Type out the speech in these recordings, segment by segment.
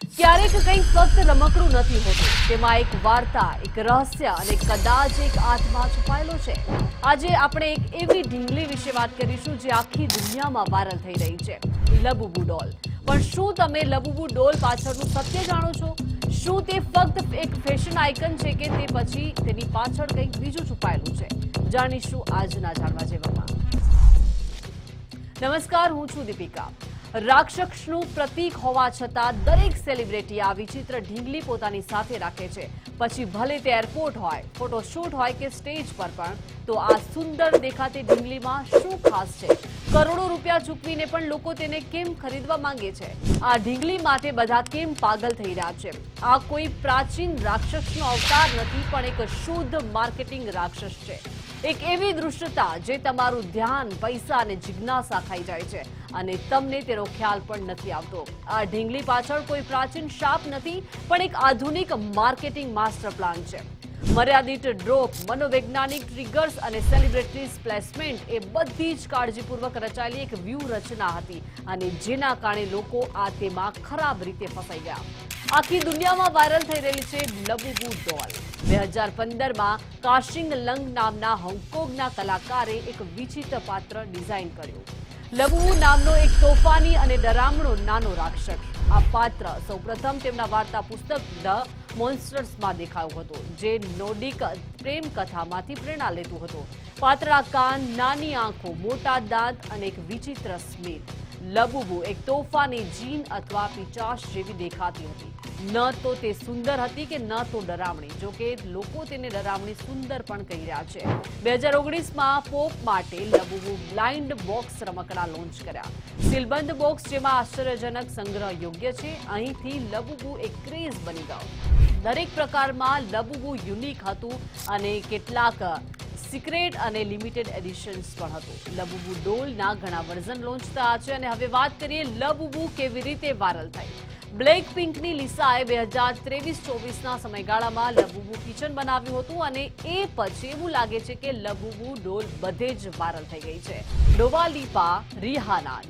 ક્યારેક કંઈ ફક્ત રમકડું નથી હોતું, તેમાં એક વાર્તા, એક રહસ્ય અને કદાચ એક આત્મા છુપાયેલો છે. આજે આપણે એક એવી ઢીંગલી વિશે વાત કરીશું જે આખી દુનિયામાં વાયરલ થઈ રહી છે, લબુબુ ડોલ. પણ શું તમે લબુબુ ડોલ પાછળનું સત્ય જાણો છો? શું તે ફક્ત એક ફેશન આઇકન છે કે તે પછી તેની પાછળ કંઈક બીજું છુપાયેલું છે? જાણીશું આજના જાણવા જેવામાં. નમસ્કાર, હું છું દીપિકા. રાક્ષસનું પ્રતીક હોવા છતાં દરેક સેલિબ્રિટી આ વિચિત્ર ઢીંગલી પોતાની સાથે રાખે છે. પછી ભલે તે એરપોર્ટ હોય, ફોટોશૂટ હોય કે સ્ટેજ પર પણ, તો આ સુંદર દેખાતી ઢીંગલીમાં શું ખાસ છે? કરોડો રૂપિયા ચૂકવીને પણ લોકો તેને કેમ ખરીદવા માંગે છે? આ ઢીંગલી માટે બધા કેમ પાગલ થઈ રહ્યા છે? આ કોઈ પ્રાચીન રાક્ષસનો અવતાર નથી, પણ એક શુદ્ધ માર્કેટિંગ રાક્ષસ છે. એક એવી દૃશ્યતા જે તમારું ધ્યાન, પૈસા અને જિજ્ઞાસા ખાઈ જાય છે અને તમને તેનો ખ્યાલ પણ નથી આવતો. આ ઢીંગલી પાછળ કોઈ પ્રાચીન શાપ નથી, પણ એક આધુનિક માર્કેટિંગ માસ્ટર પ્લાન છે. મર્યાદિત ડ્રોપ, મનોવૈજ્ઞાનિક ટ્રિગર્સ અને સેલિબ્રિટી પ્લેસમેન્ટ એ બધી જ કાળજીપૂર્વક રચાયેલી એક વ્યૂહરચના હતી અને જેના કારણે લોકો આ તેમાં ખરાબ રીતે ફસાઈ ગયા. આખી દુનિયામાં વાયરલ થઈ રહી છે લબુબુ ડોલ. 2015માં કાશિંગ લંગ નામના હોંગકોંગના કલાકારે એક વિચિત્ર પાત્ર ડિઝાઇન કર્યું. લબુબુ નામનો એક તોફાની અને ડરામણો નાનો રાક્ષસ. આ પાત્ર સૌપ્રથમ તેમના વાર્તા પુસ્તક ધ મોન્સ્ટર્સમાં દેખાયું હતું, જે નોર્ડિક પ્રેમ કથામાંથી પ્રેરણા લેતું હતું. પાતળા કાન, નાની આંખો, મોટા દાંત અને એક વિચિત્ર સ્મિત. લબુબુ એક તોફાની જીન અથવા પિચાશ જેવી દેખાતી હતી. ન તો તે સુંદર હતી કે ન તો ડરામણી. જોકે લોકો તેને ડરામણી સુંદર પણ કહી રહ્યા છે. 2019માં પોપ માટે લબુબુ બ્લાઇન્ડ બોક્સ રમકડા લોન્ચ કર્યા. સીલબંધ બોક્સ જેમાં આશ્ચર્યજનક સંગ્રહ યોગ્ય છે. અહીંથી લબુબુ એક ક્રેઝ બની ગયો. દરેક પ્રકારમાં લબુબુ યુનિક હતું અને કેટલાક સિક્રેટ અને લિમિટેડ એડિશન્સ પણ હતું. લબુબુ ડોલના ઘણા વર્ઝન લોન્ચ થયા છે અને હવે વાત કરીએ લબુબુ કેવી રીતે વાયરલ થઈ. બ્લેક પિંકની લિસાએ 2023-24ના સમયગાળામાં લબુબુ કિચન બનાવ્યું હતું અને એ પછી એવું લાગે છે કે લબુબુ ડોલ બધે જ વાયરલ થઈ ગઈ છે. ડોવા લિપા, રિહાના,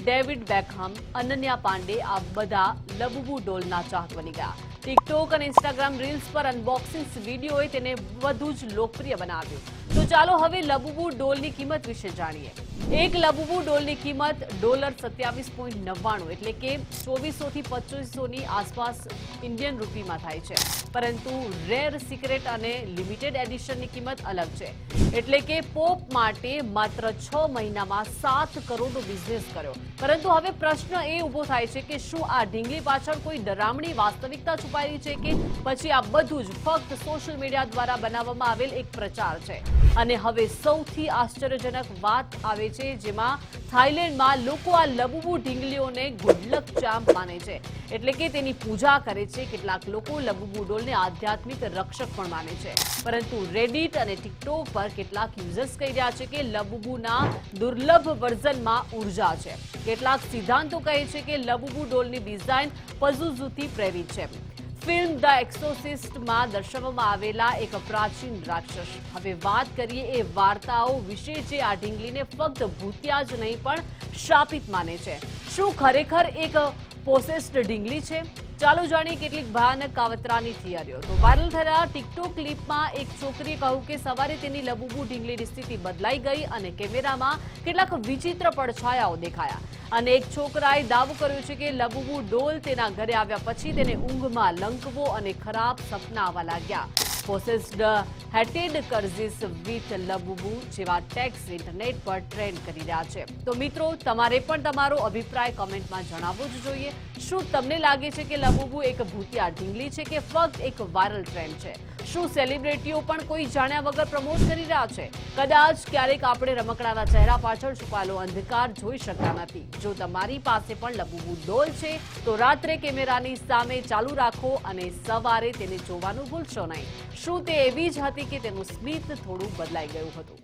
ડેવિડ બેકહમ, અનન્યા પાંડે આ બધા લબુબુ ડોલના ચાહક બની ગયા. ટિકટોક અને ઇન્સ્ટાગ્રામ રીલ્સ પર અનબોક્સિંગ વિડીયોએ તેને વધુ જ લોકપ્રિય બનાવ્યું. તો ચાલો હવે લબુબુ ડોલની કિંમત વિશે જાણીએ. એક લબુબુ ડોલની કિંમત $27.99 એટલે કે 2400 થી 2500ની આસપાસ ઇન્ડિયન રૂપીમાં થાય છે. પરંતુ રેર, સિક્રેટ અને લિમિટેડ એડિશનની કિંમત અલગ છે. એટલે કે પોપ માટે માત્ર 6 મહિનામાં 7 કરોડનો બિઝનેસ કર્યો. પરંતુ હવે પ્રશ્ન એ ઊભો થાય છે કે શું આ ઢીંગલી પાછળ કોઈ ડરામણી વાસ્તવિકતા છુપાયેલી છે કે પછી આ બધું જ ફક્ત સોશિયલ મીડિયા દ્વારા બનાવવામાં આવેલ એક પ્રચાર છે? અને હવે સૌથી આશ્ચર્યજનક વાત આવે છે, જેમાં થાઈલેન્ડમાં લોકો આ લબુબુ ઢીંગલીઓને ગુડલક ચાર્મ માને છે, એટલે કે તેની પૂજા કરે છે. કેટલાક લોકો લબુબુ ડોલને આધ્યાત્મિક રક્ષક પણ માને છે. પરંતુ રેડિટ અને ટિકટોક પર કેટલાક યુઝર્સ કહી રહ્યા છે કે લબુબુના દુર્લભ વર્ઝનમાં ઉર્જા છે. કેટલાક સિદ્ધાંતો કહે છે કે લબુબુ ડોલની ડિઝાઇન પઝુઝુથી પ્રેરિત છે. ફિલ્મ ધ એક્સોર્સિસ્ટમાં દર્શાવવામાં આવેલા એક પ્રાચીન રાક્ષસ. હવે વાત કરીએ એ વાર્તાઓ વિશે જે આ ઢીંગલીને ફક્ત ભૂતિયા જ નહીં પણ શાપિત માને છે. શું ખરેખર એક પોસેસ્ડ ઢીંગલી છે? ચાલો જાણીએ કેટલીક ભયાનક કાવતરાની થિયરીઓ. તો વાયરલ થયેલા ટિકટોક ક્લિપમાં એક છોકરીએ કહ્યું કે સવારે તેની લબુબુ ઢીંગલીની સ્થિતિ બદલાઈ ગઈ અને કેમેરામાં કેટલાક વિચિત્ર પડછાયાઓ દેખાયા. અને એક છોકરાએ દાવો કર્યો છે કે લબુબુ ડોલ તેના ઘરે આવ્યા પછી તેને ઊંઘમાં લંકવો અને ખરાબ સપના આવવા લાગ્યા. પોસેસ્ડ હેટેડ કર્ઝિસ વિથ લબુબુ જેવા ટેક્સ ઇન્ટરનેટ પર ટ્રેન્ડ કરી રહ્યા છે. તો મિત્રો, તમારે પણ તમારો અભિપ્રાય કોમેન્ટમાં જણાવવો જ જોઈએ. શું તમને લાગે છે કે લબુબુ એક ભૂતિયા ઢીંગલી છે કે ફક્ત એક વાયરલ ટ્રેન્ડ છે? શું સેલિબ્રિટીઓ પણ કોઈ જાણ્યા વગર પ્રમોટ કરી રહ્યા છે? કદાચ ક્યારેક આપણે રમકડાના ચહેરા પાછળ છુપાયેલો અંધકાર જોઈ શકતા નથી. જો તમારી પાસે પણ લબુબુ ડોલ છે તો રાત્રે કેમેરાની સામે ચાલુ રાખો અને સવારે તેને જોવાનું ભૂલશો નહીં. શું તે એવી જ હતી કે તેનું સ્મિત થોડું બદલાઈ ગયું હતું?